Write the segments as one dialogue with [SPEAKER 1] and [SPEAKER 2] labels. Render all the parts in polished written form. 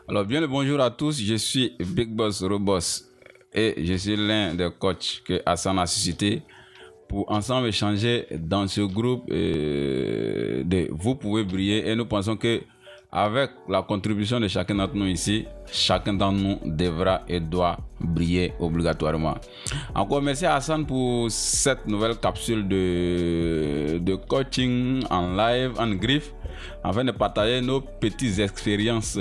[SPEAKER 1] Alors bien le bonjour à tous, je suis Big Boss Robos et je suis l'un des coachs que Hassan a suscité pour ensemble échanger dans ce groupe de Vous pouvez briller, et nous pensons que avec la contribution de chacun d'entre nous ici, chacun d'entre nous devra et doit briller obligatoirement. Encore merci à Hassan pour cette nouvelle capsule de coaching en live, en griffe, afin de partager nos petites expériences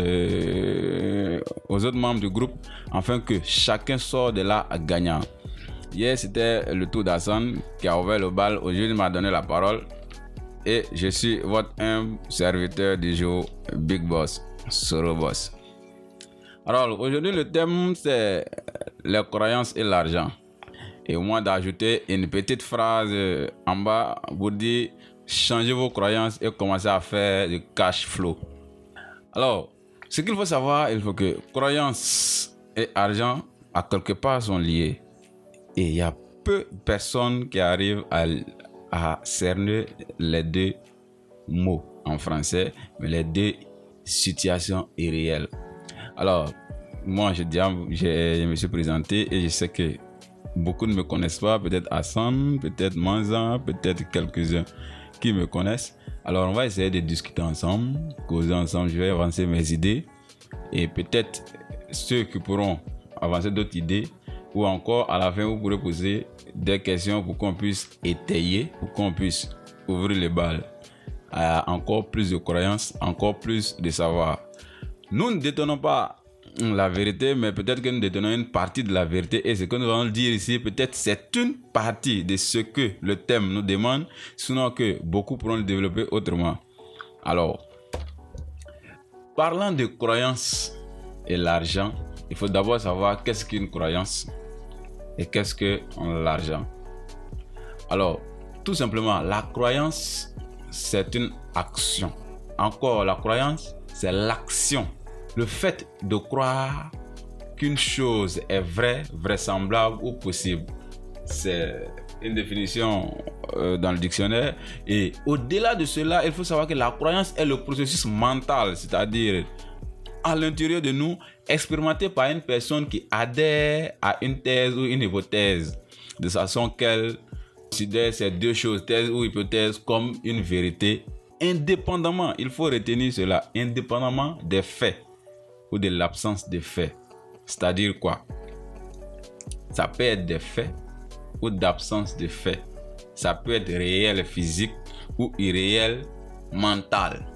[SPEAKER 1] aux autres membres du groupe, afin que chacun sorte de là gagnant. Hier, c'était le tour d'Hassan qui a ouvert le bal. Aujourd'hui, il m'a donné la parole. Et je suis votre humble serviteur du jour, Big Boss Sorobos. Alors, aujourd'hui, le thème, c'est les croyances et l'argent. Et moi, d'ajouter une petite phrase en bas pour dire changez vos croyances et commencez à faire du cash flow. Alors, ce qu'il faut savoir, il faut que croyances et argent, à quelque part, sont liés. Et il y a peu de personnes qui arrivent à cerner les deux mots en français, mais les deux situations irréelles. Alors, moi, je me suis présenté et je sais que beaucoup ne me connaissent pas, peut-être Hassan, peut-être Manza, peut-être quelques-uns qui me connaissent. Alors, on va essayer de discuter ensemble, causer ensemble, je vais avancer mes idées et peut-être ceux qui pourront avancer d'autres idées, ou encore à la fin vous pourrez poser des questions pour qu'on puisse étayer, pour qu'on puisse ouvrir les balles à encore plus de croyances, encore plus de savoir. Nous ne détenons pas la vérité, mais peut-être que nous détenons une partie de la vérité, et ce que nous allons dire ici, peut-être c'est une partie de ce que le thème nous demande, sinon que beaucoup pourront le développer autrement. Alors, parlant de croyances et l'argent, il faut d'abord savoir qu'est-ce qu'une croyance et qu'est-ce que l'argent. Alors, tout simplement, la croyance, c'est une action. Encore, la croyance, c'est l'action. Le fait de croire qu'une chose est vraie, vraisemblable ou possible. C'est une définition dans le dictionnaire. Et au-delà de cela, il faut savoir que la croyance est le processus mental, c'est-à-dire à l'intérieur de nous, expérimenté par une personne qui adhère à une thèse ou une hypothèse, de façon qu'elle considère ces deux choses, thèse ou hypothèse, comme une vérité, indépendamment, il faut retenir cela, indépendamment des faits ou de l'absence de faits. C'est-à-dire quoi? Ça peut être des faits ou d'absence de faits. Ça peut être réel physique ou irréel mental.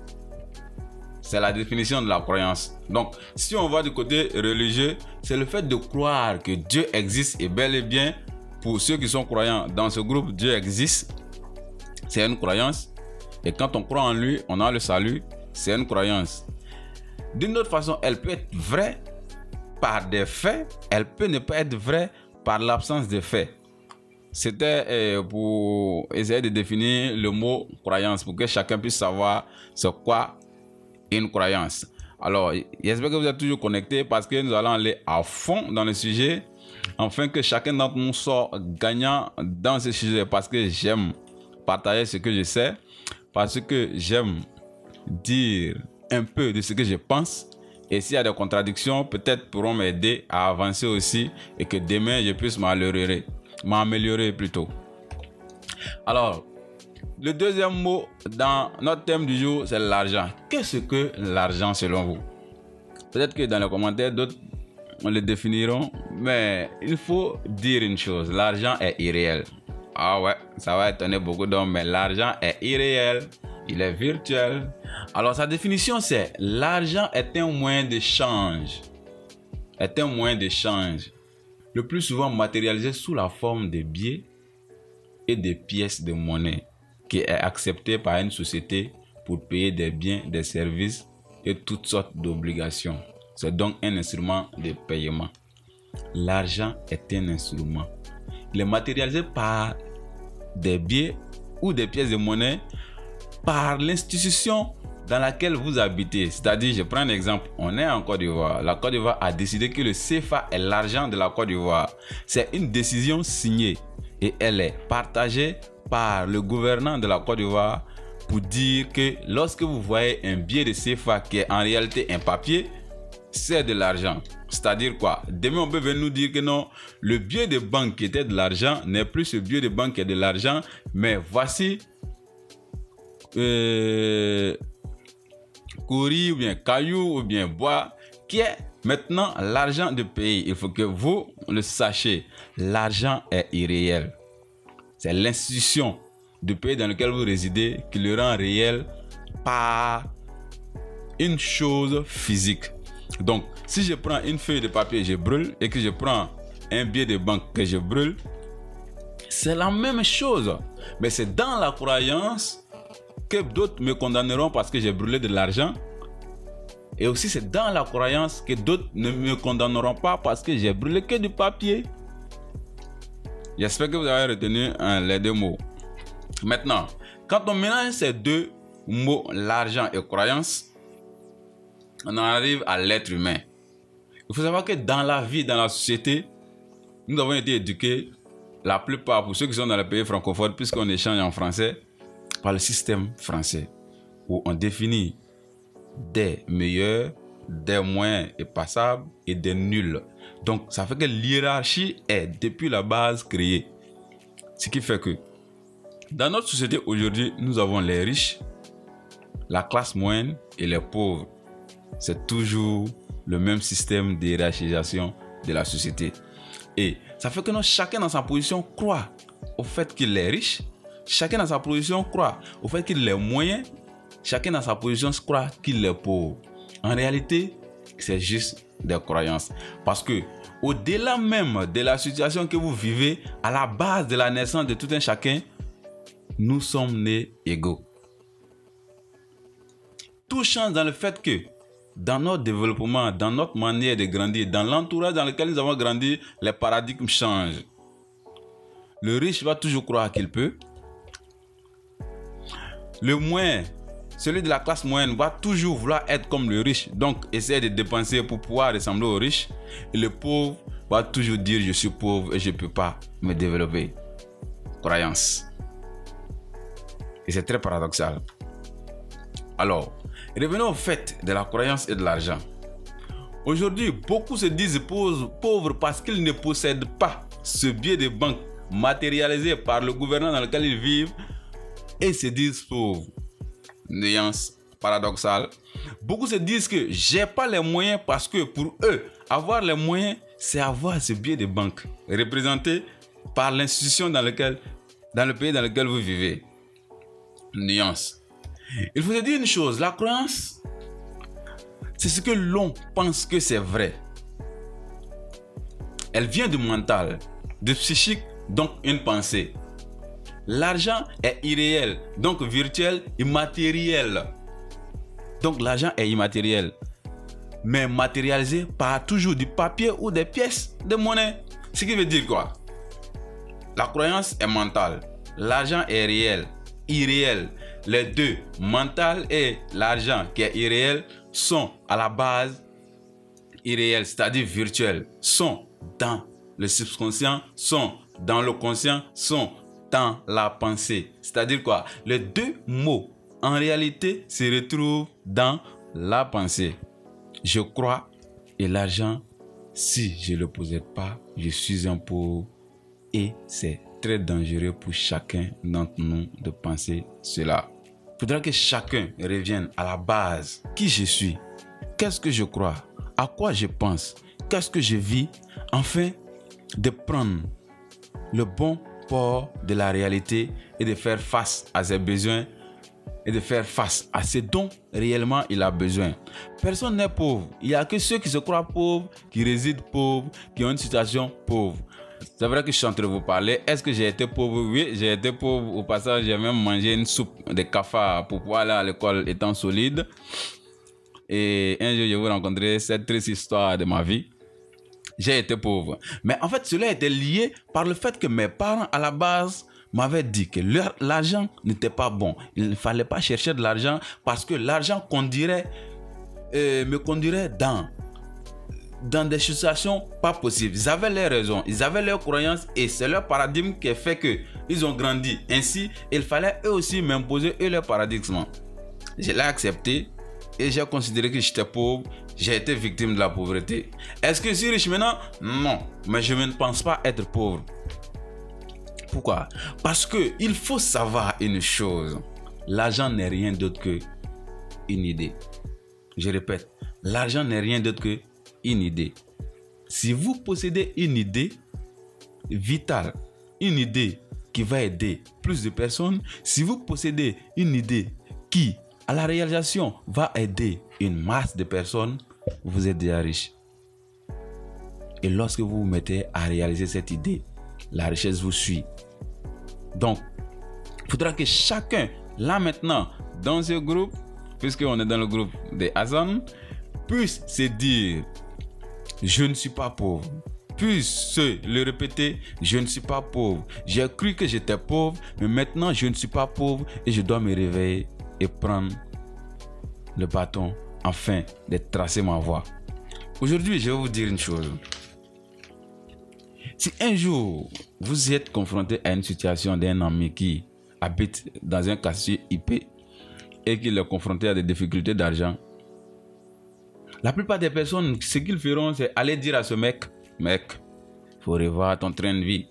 [SPEAKER 1] C'est la définition de la croyance. Donc, si on va du côté religieux, c'est le fait de croire que Dieu existe, et bel et bien, pour ceux qui sont croyants dans ce groupe, Dieu existe. C'est une croyance. Et quand on croit en lui, on a le salut. C'est une croyance. D'une autre façon, elle peut être vraie par des faits. Elle peut ne pas être vraie par l'absence de faits. C'était pour essayer de définir le mot croyance, pour que chacun puisse savoir c'est quoi une croyance. Alors, j'espère que vous êtes toujours connectés, parce que nous allons aller à fond dans le sujet, afin que chacun d'entre nous soit gagnant dans ce sujet, parce que j'aime partager ce que je sais, parce que j'aime dire un peu de ce que je pense, et s'il y a des contradictions, peut-être pourront m'aider à avancer aussi, et que demain je puisse m'améliorer plutôt. Alors, le deuxième mot dans notre thème du jour, c'est l'argent. Qu'est-ce que l'argent selon vous? Peut-être que dans les commentaires, d'autres le définiront, mais il faut dire une chose, l'argent est irréel. Ah ouais, ça va étonner beaucoup d'hommes, mais l'argent est irréel, il est virtuel. Alors sa définition, c'est l'argent est un moyen d'échange. Est un moyen d'échange, le plus souvent matérialisé sous la forme de billets et de pièces de monnaie, qui est accepté par une société pour payer des biens, des services et toutes sortes d'obligations. C'est donc un instrument de paiement. L'argent est un instrument. Il est matérialisé par des billets ou des pièces de monnaie par l'institution dans laquelle vous habitez. C'est-à-dire, je prends un exemple, on est en Côte d'Ivoire. La Côte d'Ivoire a décidé que le CFA est l'argent de la Côte d'Ivoire. C'est une décision signée et elle est partagée par le gouvernant de la Côte d'Ivoire, pour dire que lorsque vous voyez un billet de CFA qui est en réalité un papier, c'est de l'argent. C'est-à-dire quoi? Demain, on peut venir nous dire que non, le billet de banque qui était de l'argent n'est plus ce billet de banque qui est de l'argent, mais voici Kouri ou bien caillou ou bien bois qui est maintenant l'argent de pays. Il faut que vous le sachiez. L'argent est irréel. C'est l'institution du pays dans lequel vous résidez qui le rend réel par une chose physique. Donc, si je prends une feuille de papier, je brûle, et que je prends un billet de banque que je brûle, c'est la même chose. Mais c'est dans la croyance que d'autres me condamneront parce que j'ai brûlé de l'argent. Et aussi, c'est dans la croyance que d'autres ne me condamneront pas parce que j'ai brûlé que du papier. J'espère que vous avez retenu les deux mots. Maintenant, quand on mélange ces deux mots, l'argent et croyance, on en arrive à l'être humain. Il faut savoir que dans la vie, dans la société, nous avons été éduqués, la plupart, pour ceux qui sont dans les pays francophones, puisqu'on échange en français, par le système français, où on définit des meilleurs, des moyens et passables et des nuls. Donc, ça fait que l'hiérarchie est depuis la base créée. Ce qui fait que dans notre société aujourd'hui, nous avons les riches, la classe moyenne et les pauvres. C'est toujours le même système de hiérarchisation de la société. Et ça fait que nous, chacun dans sa position croit au fait qu'il est riche. Chacun dans sa position croit au fait qu'il est moyen. Chacun dans sa position croit qu'il est pauvre. En réalité, c'est juste des croyances. Parce que au-delà même de la situation que vous vivez, à la base de la naissance de tout un chacun, nous sommes nés égaux. Tout change dans le fait que dans notre développement, dans notre manière de grandir, dans l'entourage dans lequel nous avons grandi, les paradigmes changent. Le riche va toujours croire qu'il peut. Le moyen, celui de la classe moyenne, va toujours vouloir être comme le riche, donc essayer de dépenser pour pouvoir ressembler au riche. Et le pauvre va toujours dire je suis pauvre et je ne peux pas me développer. Croyance. Et c'est très paradoxal. Alors, revenons au fait de la croyance et de l'argent. Aujourd'hui, beaucoup se disent pauvres parce qu'ils ne possèdent pas ce billet de banque matérialisé par le gouvernement dans lequel ils vivent et se disent pauvres. Nuance paradoxale. Beaucoup se disent que j'ai pas les moyens parce que pour eux, avoir les moyens, c'est avoir ce billet de banque représenté par l'institution dans le pays dans lequel vous vivez. Nuance. Il faut se dire une chose, la croyance, c'est ce que l'on pense que c'est vrai. Elle vient du mental, du psychique, donc une pensée. L'argent est irréel, donc virtuel, immatériel. Donc l'argent est immatériel, mais matérialisé par toujours du papier ou des pièces de monnaie. Ce qui veut dire quoi? La croyance est mentale, l'argent est réel, irréel. Les deux, mental et l'argent qui est irréel, sont à la base irréels, c'est-à-dire virtuels, sont dans le subconscient, sont dans le conscient, sont dans la pensée. C'est-à-dire quoi? Les deux mots, en réalité, se retrouvent dans la pensée. Je crois et l'argent, si je ne le possède pas, je suis un pauvre et c'est très dangereux pour chacun d'entre nous de penser cela. Il faudra que chacun revienne à la base. Qui je suis? Qu'est-ce que je crois? À quoi je pense? Qu'est-ce que je vis? Afin de prendre le bon port de la réalité et de faire face à ses besoins et de faire face à ce dont réellement il a besoin. Personne n'est pauvre. Il n'y a que ceux qui se croient pauvres, qui résident pauvres, qui ont une situation pauvre. C'est vrai que je suis en train de vous parler. Est-ce que j'ai été pauvre? Oui, j'ai été pauvre. Au passage, j'ai même mangé une soupe de cafard pour pouvoir aller à l'école étant solide. Et un jour, je vais rencontrer cette triste histoire de ma vie. J'ai été pauvre. Mais en fait, cela était lié par le fait que mes parents, à la base, m'avaient dit que l'argent n'était pas bon. Il ne fallait pas chercher de l'argent parce que l'argent me conduirait dans des situations pas possibles. Ils avaient leurs raisons, ils avaient leurs croyances et c'est leur paradigme qui fait qu'ils ont grandi ainsi. Il fallait eux aussi m'imposer leur paradigme. Je l'ai accepté et j'ai considéré que j'étais pauvre, j'ai été victime de la pauvreté. Est-ce que je suis riche maintenant? Non, mais je ne pense pas être pauvre. Pourquoi? Parce que il faut savoir une chose. L'argent n'est rien d'autre que une idée. Je répète, l'argent n'est rien d'autre que une idée. Si vous possédez une idée vitale, une idée qui va aider plus de personnes, si vous possédez une idée qui, à la réalisation, va aider une masse de personnes, vous êtes déjà riche. Et lorsque vous vous mettez à réaliser cette idée, la richesse vous suit. Donc, il faudra que chacun, là maintenant, dans ce groupe, puisqu'on est dans le groupe des Hassan, puisse se dire, je ne suis pas pauvre. Puisse se le répéter, je ne suis pas pauvre. J'ai cru que j'étais pauvre, mais maintenant je ne suis pas pauvre et je dois me réveiller et prendre le bâton afin de tracer ma voie. Aujourd'hui, je vais vous dire une chose. Si un jour vous êtes confronté à une situation d'un ami qui habite dans un quartier IP et qu'il est confronté à des difficultés d'argent, la plupart des personnes, ce qu'ils feront, c'est aller dire à ce mec, faut revoir ton train de vie.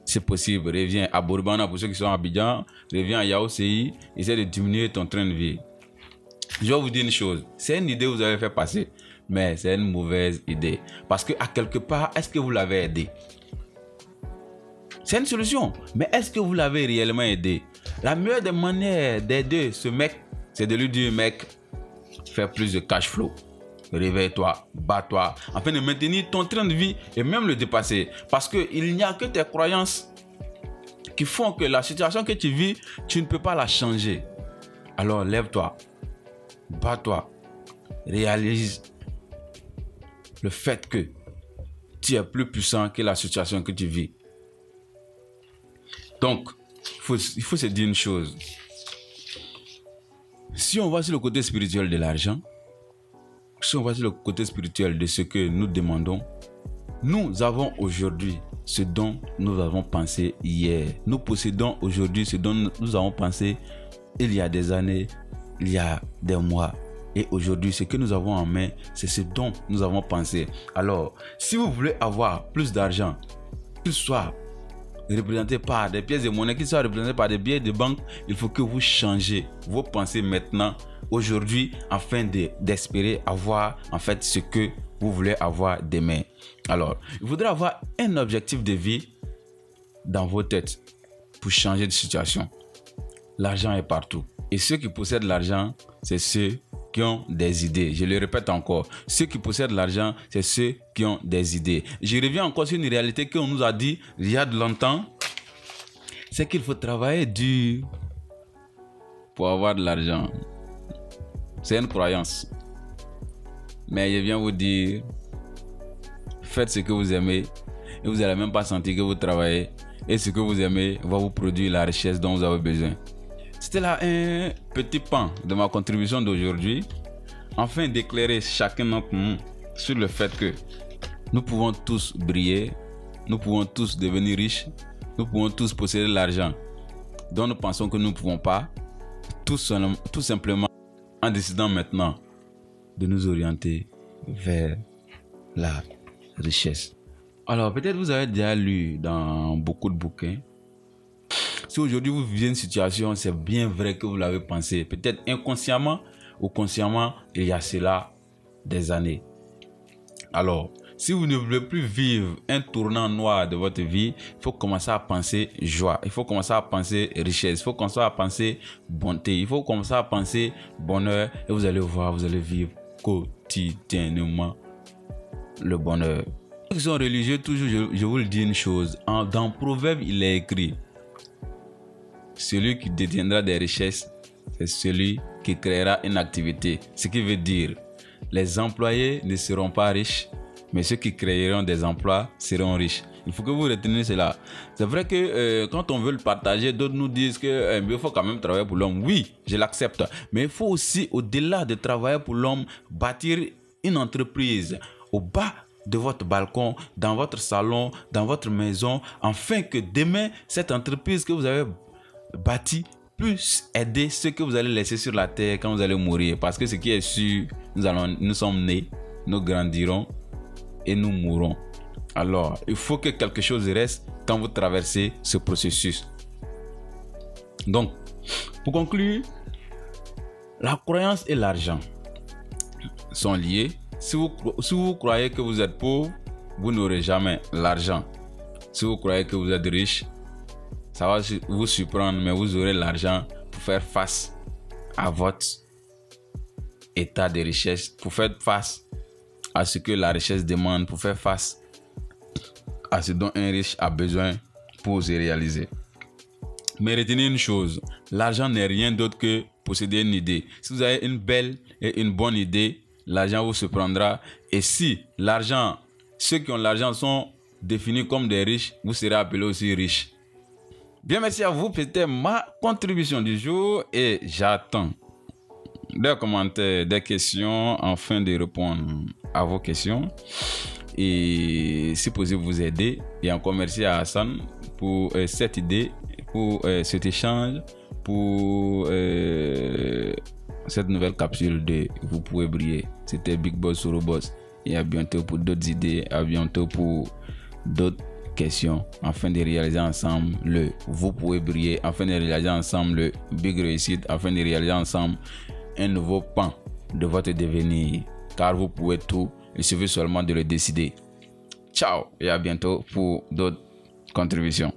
[SPEAKER 1] C'est possible, reviens à Bourbana pour ceux qui sont à Abidjan, reviens à Yaoundé, essaie de diminuer ton train de vie. Je vais vous dire une chose, c'est une idée que vous avez fait passer, mais c'est une mauvaise idée. Parce que à quelque part, est-ce que vous l'avez aidé? C'est une solution, mais est-ce que vous l'avez réellement aidé? La meilleure des manières d'aider ce mec, c'est de lui dire, mec, fais plus de cash flow. Réveille-toi, bats-toi, afin de maintenir ton train de vie et même le dépasser. Parce qu'il n'y a que tes croyances qui font que la situation que tu vis, tu ne peux pas la changer. Alors lève-toi, bats-toi, réalise le fait que tu es plus puissant que la situation que tu vis. Donc, il faut se dire une chose. Si on va sur le côté spirituel de l'argent, si on va sur le côté spirituel de ce que nous demandons, nous avons aujourd'hui ce dont nous avons pensé hier. Nous possédons aujourd'hui ce dont nous avons pensé il y a des années, il y a des mois. Et aujourd'hui, ce que nous avons en main, c'est ce dont nous avons pensé. Alors, si vous voulez avoir plus d'argent, qu'il soit représenté par des pièces de monnaie, qu'il soit représenté par des billets de banque, il faut que vous changez vos pensées maintenant, aujourd'hui, afin d'espérer avoir en fait ce que vous voulez avoir demain. Alors, il faudra avoir un objectif de vie dans vos têtes pour changer de situation. L'argent est partout. Et ceux qui possèdent l'argent, c'est ceux qui ont des idées. Je le répète encore. Ceux qui possèdent l'argent, c'est ceux qui ont des idées. Je reviens encore sur une réalité qu'on nous a dit il y a de longtemps. C'est qu'il faut travailler dur pour avoir de l'argent. C'est une croyance. Mais je viens vous dire, faites ce que vous aimez et vous n'allez même pas sentir que vous travaillez. Et ce que vous aimez va vous produire la richesse dont vous avez besoin. C'était là un petit pan de ma contribution d'aujourd'hui, afin d'éclairer chacun d'entre nous sur le fait que nous pouvons tous briller, nous pouvons tous devenir riches, nous pouvons tous posséder l'argent dont nous pensons que nous ne pouvons pas, tout simplement en décidant maintenant de nous orienter vers la richesse. Alors peut-être vous avez déjà lu dans beaucoup de bouquins. Si aujourd'hui vous vivez une situation, c'est bien vrai que vous l'avez pensé, peut-être inconsciemment ou consciemment, il y a cela des années. Alors, si vous ne voulez plus vivre un tournant noir de votre vie, il faut commencer à penser joie, il faut commencer à penser richesse, il faut commencer à penser bonté, il faut commencer à penser bonheur et vous allez voir, vous allez vivre quotidiennement le bonheur. Ceux qui sont religieux, toujours, je vous le dis une chose, dans Proverbe, il est écrit: celui qui détiendra des richesses, c'est celui qui créera une activité. Ce qui veut dire, les employés ne seront pas riches, mais ceux qui créeront des emplois seront riches. Il faut que vous reteniez cela. C'est vrai que quand on veut le partager, d'autres nous disent qu'il faut quand même travailler pour l'homme. Oui, je l'accepte. Mais il faut aussi, au-delà de travailler pour l'homme, bâtir une entreprise au bas de votre balcon, dans votre salon, dans votre maison, afin que demain, cette entreprise que vous avez bâtie plus aider ceux que vous allez laisser sur la terre quand vous allez mourir. Parce que ce qui est sûr, nous sommes nés, nous grandirons et nous mourrons. Alors, il faut que quelque chose reste quand vous traversez ce processus. Donc, pour conclure, la croyance et l'argent sont liés. Si vous croyez que vous êtes pauvre, vous n'aurez jamais l'argent. Si vous croyez que vous êtes riche, ça va vous surprendre, mais vous aurez l'argent pour faire face à votre état de richesse, pour faire face à ce que la richesse demande, pour faire face à ce dont un riche a besoin pour se réaliser. Mais retenez une chose, l'argent n'est rien d'autre que posséder une idée. Si vous avez une belle et une bonne idée, l'argent vous surprendra. Et si ceux qui ont l'argent sont définis comme des riches, vous serez appelés aussi riches. Bien, merci à vous. C'était ma contribution du jour et j'attends des commentaires, des questions, afin de répondre à vos questions. Et si possible, vous aider. Et encore merci à Hassan pour cette idée, pour cet échange, pour cette nouvelle capsule de Vous pouvez briller. C'était Big Boss sur Boss. Et à bientôt pour d'autres idées, à bientôt pour d'autres questions, afin de réaliser ensemble le Vous pouvez briller, afin de réaliser ensemble le Big Réussite, afin de réaliser ensemble un nouveau pan de votre devenir. Car vous pouvez tout, il suffit seulement de le décider. Ciao et à bientôt pour d'autres contributions.